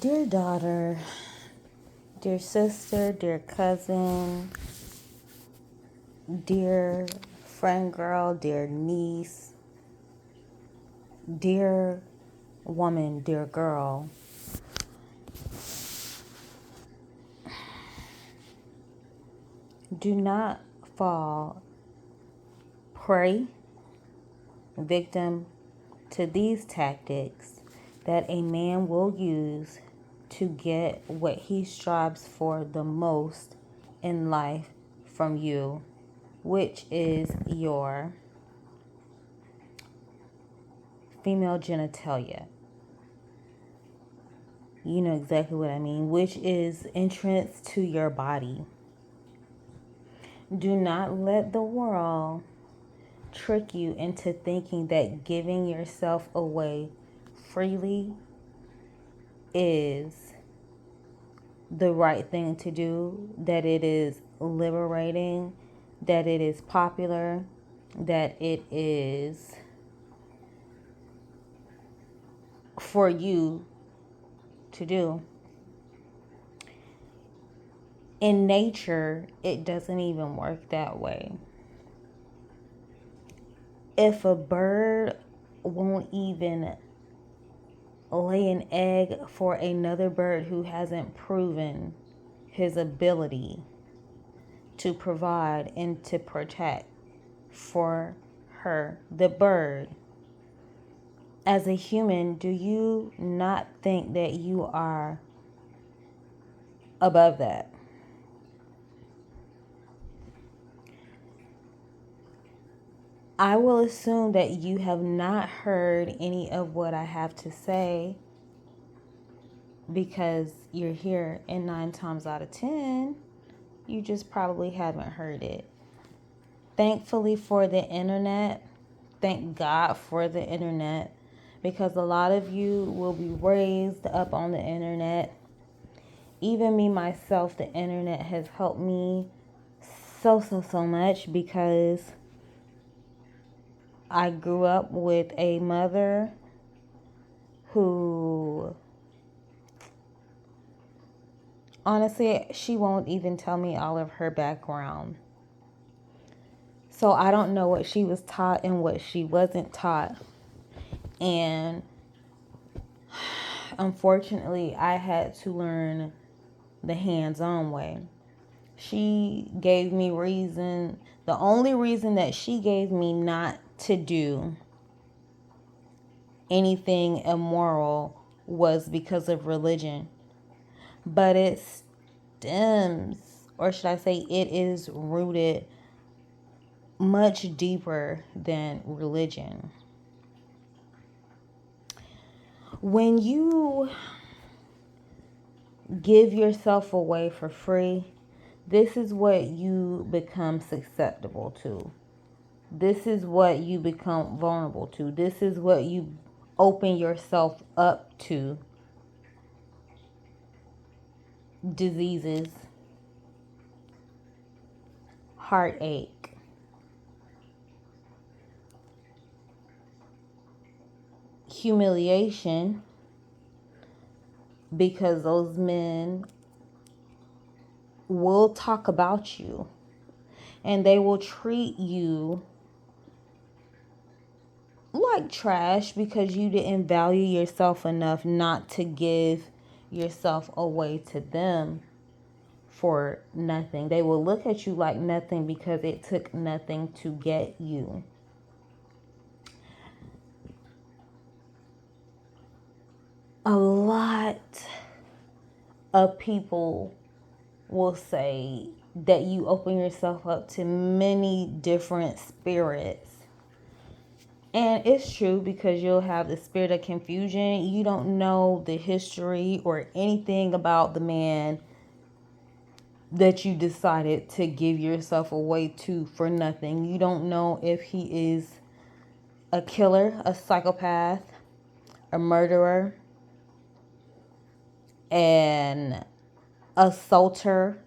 Dear daughter, dear sister, dear cousin, dear friend girl, dear niece, dear woman, dear girl, do not fall prey, victim to these tactics that a man will use to get what he strives for the most in life from you, which is your female genitalia. You know exactly what I mean, which is entrance to your body. Do not let the world trick you into thinking that giving yourself away freely is the right thing to do, that it is liberating, that it is popular, that it is for you to do. In nature, it doesn't even work that way. If a bird won't even lay an egg for another bird who hasn't proven his ability to provide and to protect for her, the bird, as a human, do you not think that you are above that? I will assume that you have not heard any of what I have to say because you're here, and 9 times out of 10, you just probably haven't heard it. Thankfully for the internet, thank God for the internet, because a lot of you will be raised up on the internet. Even me, myself, the internet has helped me so much because I grew up with a mother who, honestly, she won't even tell me all of her background. So I don't know what she was taught and what she wasn't taught. And unfortunately, I had to learn the hands-on way. She gave me reason, the only reason that she gave me not to do anything immoral was because of religion. But it stems, or should I say, it is rooted much deeper than religion. When you give yourself away for free, this is what you become susceptible to. This is what you become vulnerable to. This is what you open yourself up to. Diseases, heartache, humiliation, because those men will talk about you and they will treat you like trash because you didn't value yourself enough not to give yourself away to them for nothing. They will look at you like nothing because it took nothing to get you. A lot of people will say that you open yourself up to many different spirits. And it's true because you'll have the spirit of confusion. You don't know the history or anything about the man that you decided to give yourself away to for nothing. You don't know if he is a killer, a psychopath, a murderer, an assaulter,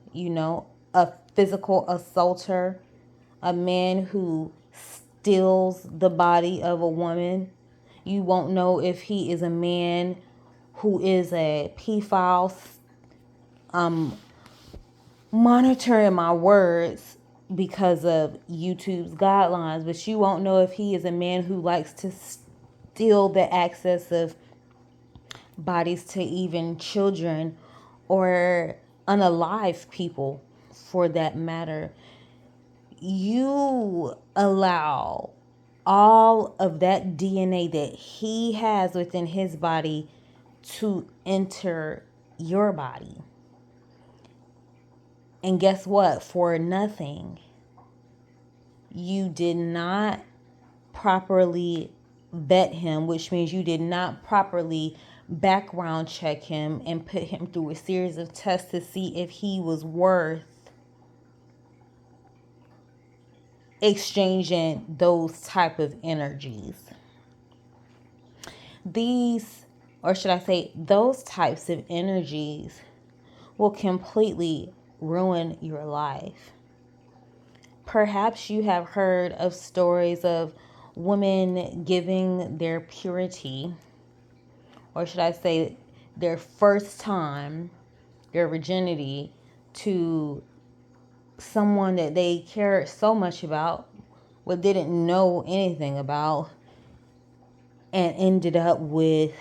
a physical assaulter, a man who steals the body of a woman. You won't know if he is a man who is a pedophile. Monitoring my words because of YouTube's guidelines, but you won't know if he is a man who likes to steal the access of bodies to even children or unalive people for that matter. You allow all of that DNA that he has within his body to enter your body. And guess what? For nothing. You did not properly vet him, which means you did not properly background check him and put him through a series of tests to see if he was worth exchanging those type of energies. These, or should I say, those types of energies will completely ruin your life. Perhaps you have heard of stories of women giving their purity, or should I say their first time, their virginity, to someone that they cared so much about, but didn't know anything about, and ended up with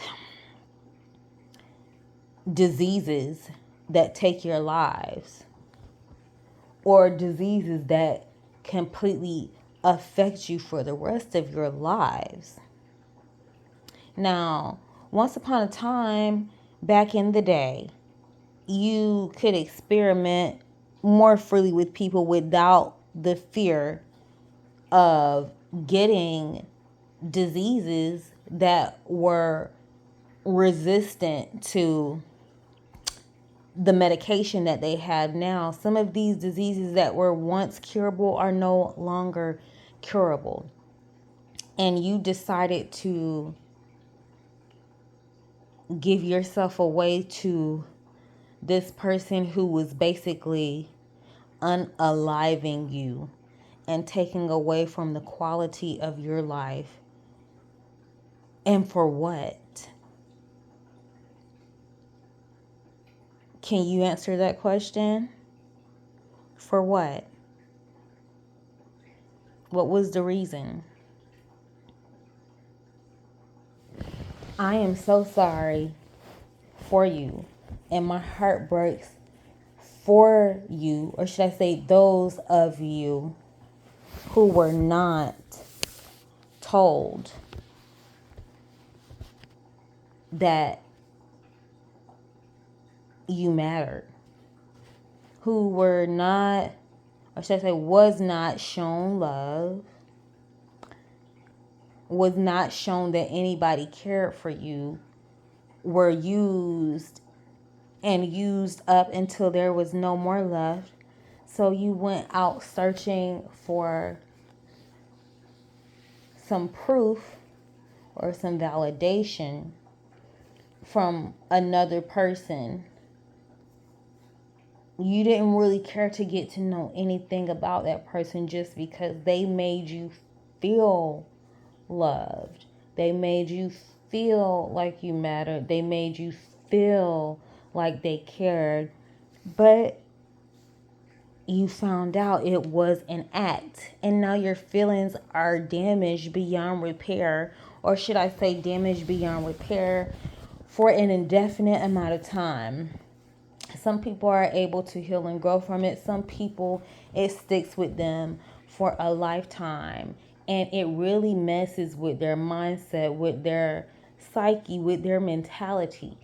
diseases that take your lives, or diseases that completely affect you for the rest of your lives. Now, once upon a time, back in the day, you could experiment more freely with people without the fear of getting diseases that were resistant to the medication that they have now. Some of these diseases that were once curable are no longer curable. And you decided to give yourself away to this person who was basically unaliving you and taking away from the quality of your life. And for what? Can you answer that question? For what? What was the reason? I am so sorry for you, and my heart breaks for you, or should I say those of you who were not told that you mattered, who were not, or should I say was not shown love, was not shown that anybody cared for you, were used and used up until there was no more left. So you went out searching for some proof or some validation from another person. You didn't really care to get to know anything about that person just because they made you feel loved. They made you feel like you mattered. They made you feel like they cared. But you found out it was an act, and now your feelings are damaged beyond repair, or should I say damaged beyond repair for an indefinite amount of time. Some people are able to heal and grow from it. Some people, it sticks with them for a lifetime, and it really messes with their mindset, with their psyche, with their mentality.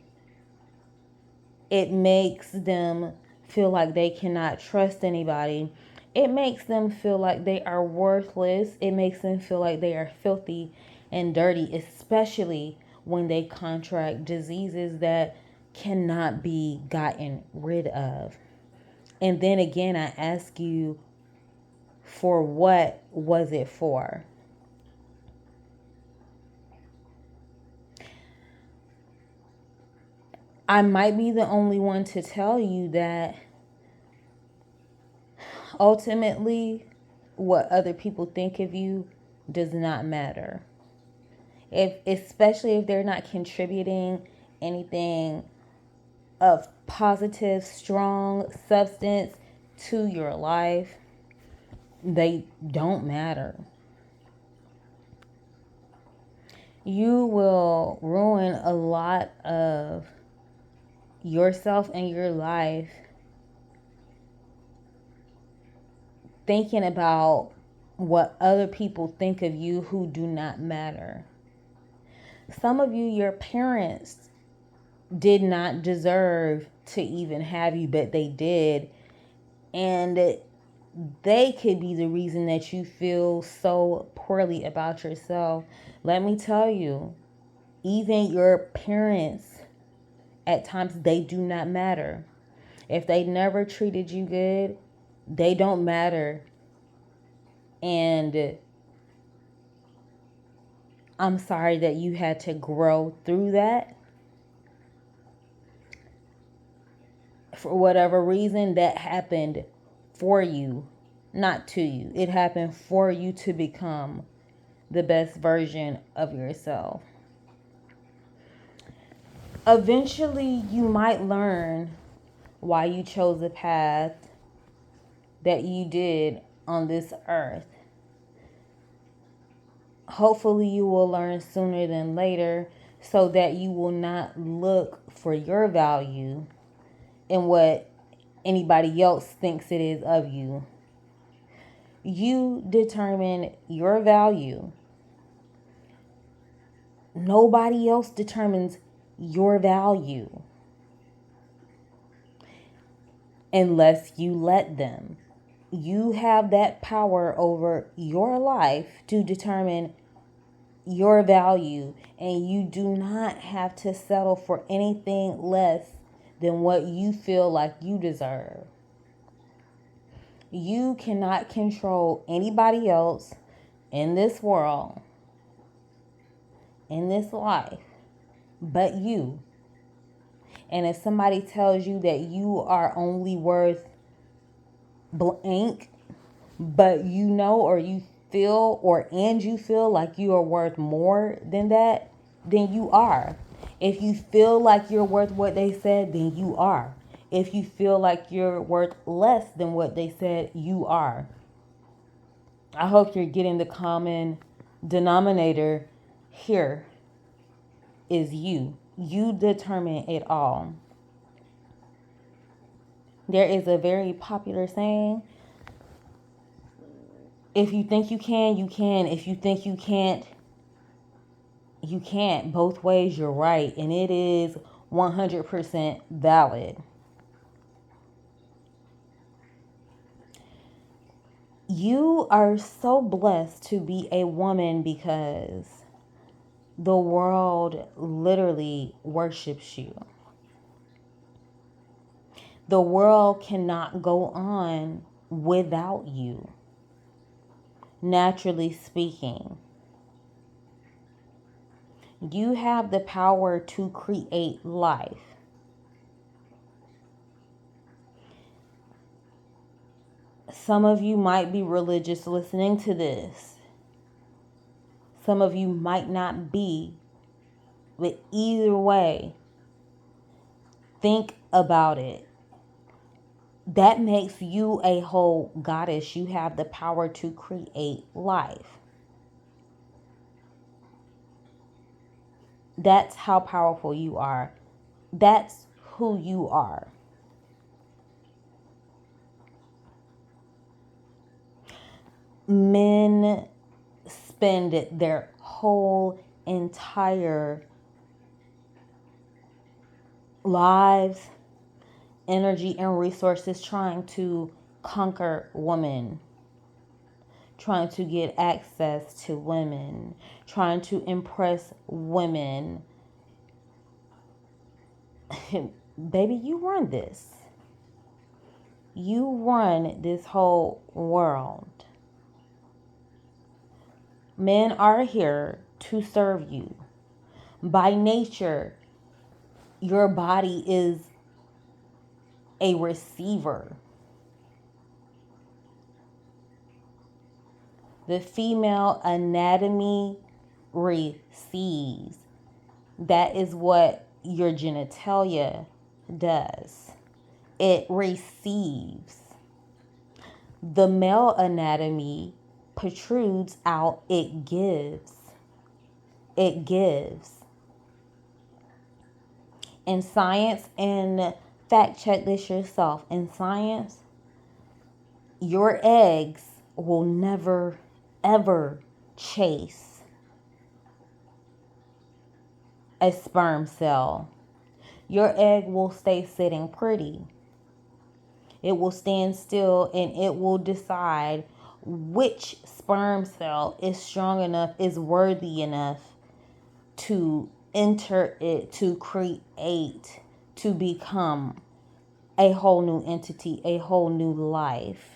It makes them feel like they cannot trust anybody. It makes them feel like they are worthless. It makes them feel like they are filthy and dirty, especially when they contract diseases that cannot be gotten rid of. And then again, I ask you, for what was it for? I might be the only one to tell you that ultimately what other people think of you does not matter. Especially if they're not contributing anything of positive, strong substance to your life, they don't matter. You will ruin a lot of yourself and your life thinking about what other people think of you who do not matter. Some of you, your parents did not deserve to even have you, but they did. And they could be the reason that you feel so poorly about yourself. Let me tell you, even your parents, at times, they do not matter. If they never treated you good, they don't matter. And I'm sorry that you had to grow through that. For whatever reason, that happened for you, not to you. It happened for you to become the best version of yourself. Eventually, you might learn why you chose the path that you did on this earth. Hopefully, you will learn sooner than later so that you will not look for your value in what anybody else thinks it is of you. You determine your value. Nobody else determines your value unless you let them. You have that power over your life to determine your value, and you do not have to settle for anything less than what you feel like you deserve. You cannot control anybody else in this world, in this life, but you. And if somebody tells you that you are only worth blank, but you know, or you feel, and you feel like you are worth more than that, then you are. If you feel like you're worth what they said, then you are. If you feel like you're worth less than what they said, you are. I hope you're getting the common denominator here is you. You determine it all. There is a very popular saying, if you think you can, you can. If you think you can't, you can't. Both ways, you're right. And it is 100% valid. You are so blessed to be a woman because the world literally worships you. The world cannot go on without you, naturally speaking. You have the power to create life. Some of you might be religious listening to this. Some of you might not be. But either way, think about it. That makes you a whole goddess. You have the power to create life. That's how powerful you are. That's who you are. Men spend their whole entire lives, energy, and resources trying to conquer women, trying to get access to women, trying to impress women. Baby, you run this. You run this whole world. Men are here to serve you. By nature, your body is a receiver. The female anatomy receives. That is what your genitalia does. It receives. The male anatomy protrudes out, it gives. It gives. In science, and fact check this yourself, in science, your eggs will never, ever chase a sperm cell. Your egg will stay sitting pretty. It will stand still and it will decide which sperm cell is strong enough, is worthy enough to enter it, to create, to become a whole new entity, a whole new life.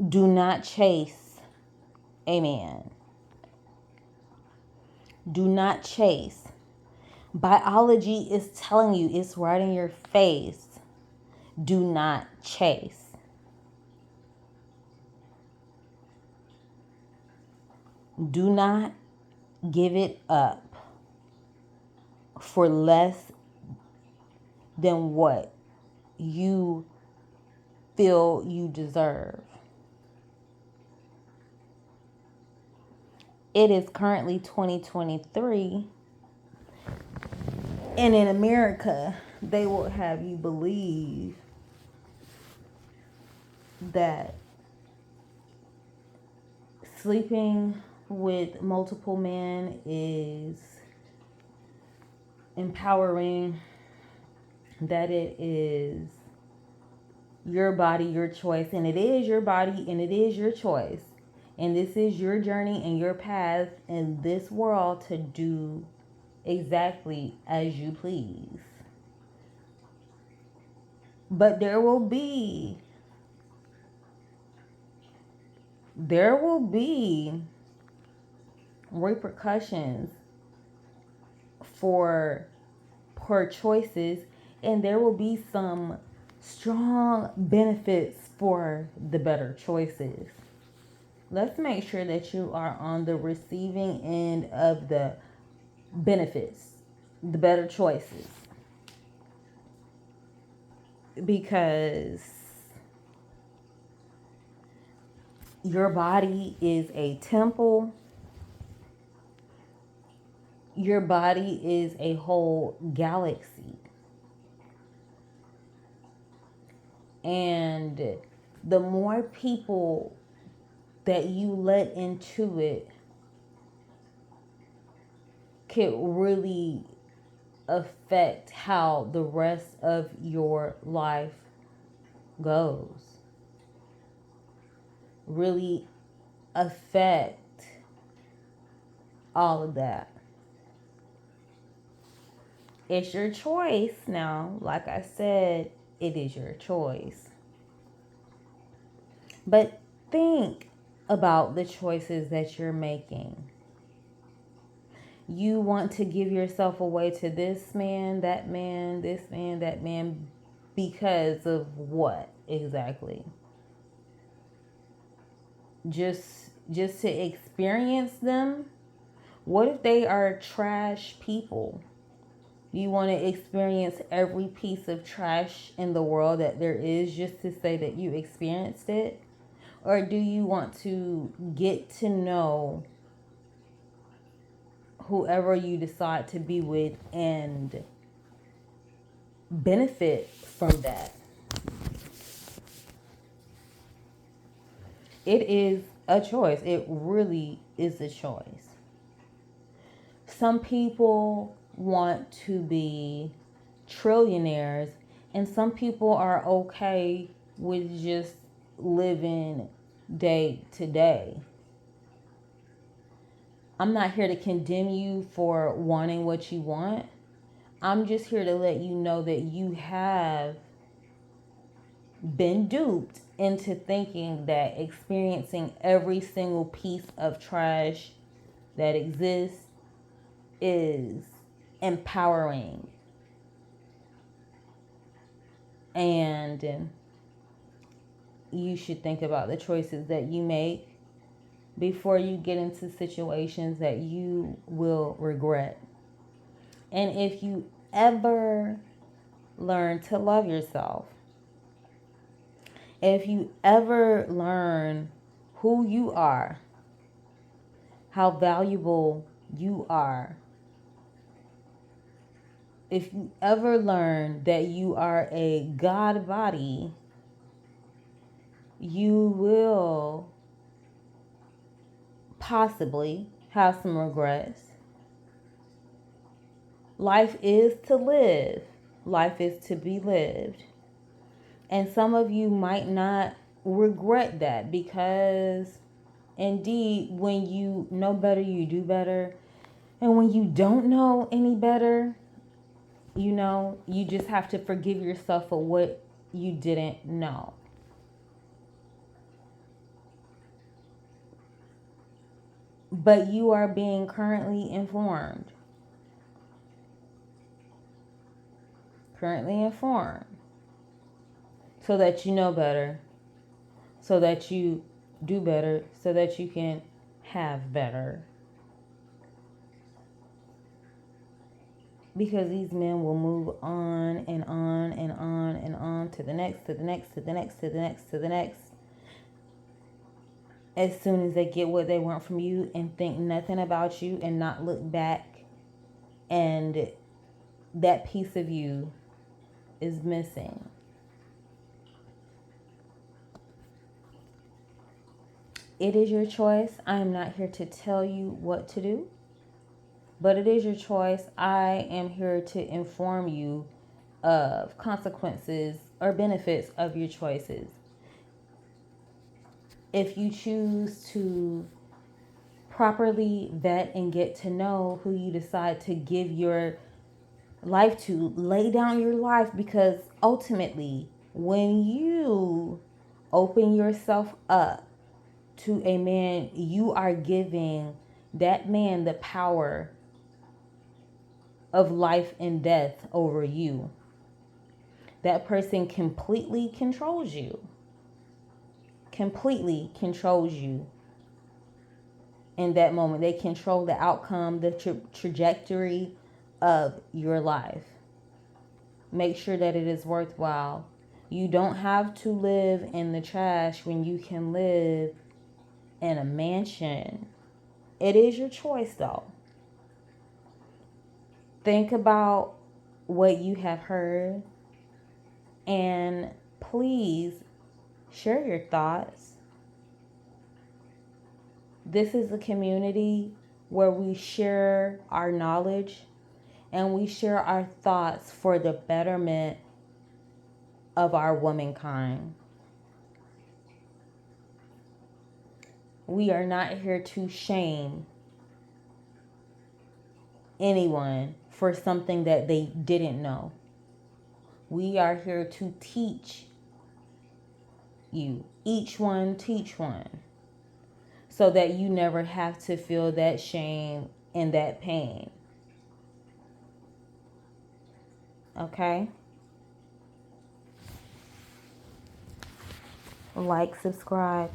Do not chase a man. Do not chase. Biology is telling you, it's right in your face. Do not chase. Do not give it up for less than what you feel you deserve. It is currently 2023, and in America, they will have you believe that sleeping with multiple men is empowering, that it is your body, your choice, and it is your body and it is your choice. And this is your journey and your path in this world to do exactly as you please. But there will be repercussions for poor choices, and there will be some strong benefits for the better choices. Let's make sure that you are on the receiving end of the benefits, the better choices. Because your body is a temple. Your body is a whole galaxy. And the more people that you let into it could really affect how the rest of your life goes. Really affect all of that. It's your choice now. Like I said, it is your choice. But think about the choices that you're making. You want to give yourself away to this man, that man, this man, that man, because of what exactly? Just to experience them? What if they are trash people? You want to experience every piece of trash in the world that there is just to say that you experienced it? Or do you want to get to know whoever you decide to be with and benefit from that? It is a choice. It really is a choice. Some people want to be trillionaires, and some people are okay with just living day to day. I'm not here to condemn you for wanting what you want. I'm just here to let you know that you have been duped into thinking that experiencing every single piece of trash that exists is empowering. And you should think about the choices that you make before you get into situations that you will regret. And if you ever learn to love yourself, if you ever learn who you are, how valuable you are, if you ever learn that you are a God body, you will possibly have some regrets. Life is to live, life is to be lived. And some of you might not regret that because, indeed, when you know better, you do better. And when you don't know any better, you just have to forgive yourself for what you didn't know. But you are being currently informed. Currently informed. So that you know better. So that you do better. So that you can have better. Because these men will move on and on and on and on to the next, to the next, to the next, to the next, to the next. As soon as they get what they want from you and think nothing about you and not look back, and that piece of you is missing. It is your choice. I am not here to tell you what to do, but it is your choice. I am here to inform you of consequences or benefits of your choices. If you choose to properly vet and get to know who you decide to give your life to, lay down your life, because ultimately, when you open yourself up to a man, you are giving that man the power of life and death over you. That person completely controls you. Completely controls you. In that moment, they control the outcome, the trajectory of your life. Make sure that it is worthwhile. You don't have to live in the trash when you can live in a mansion. It is your choice, though. Think about what you have heard, and please share your thoughts. This is a community where we share our knowledge and we share our thoughts for the betterment of our womankind. We are not here to shame anyone for something that they didn't know. We are here to teach you. Each one teach one. So that you never have to feel that shame and that pain. Okay? Like, subscribe.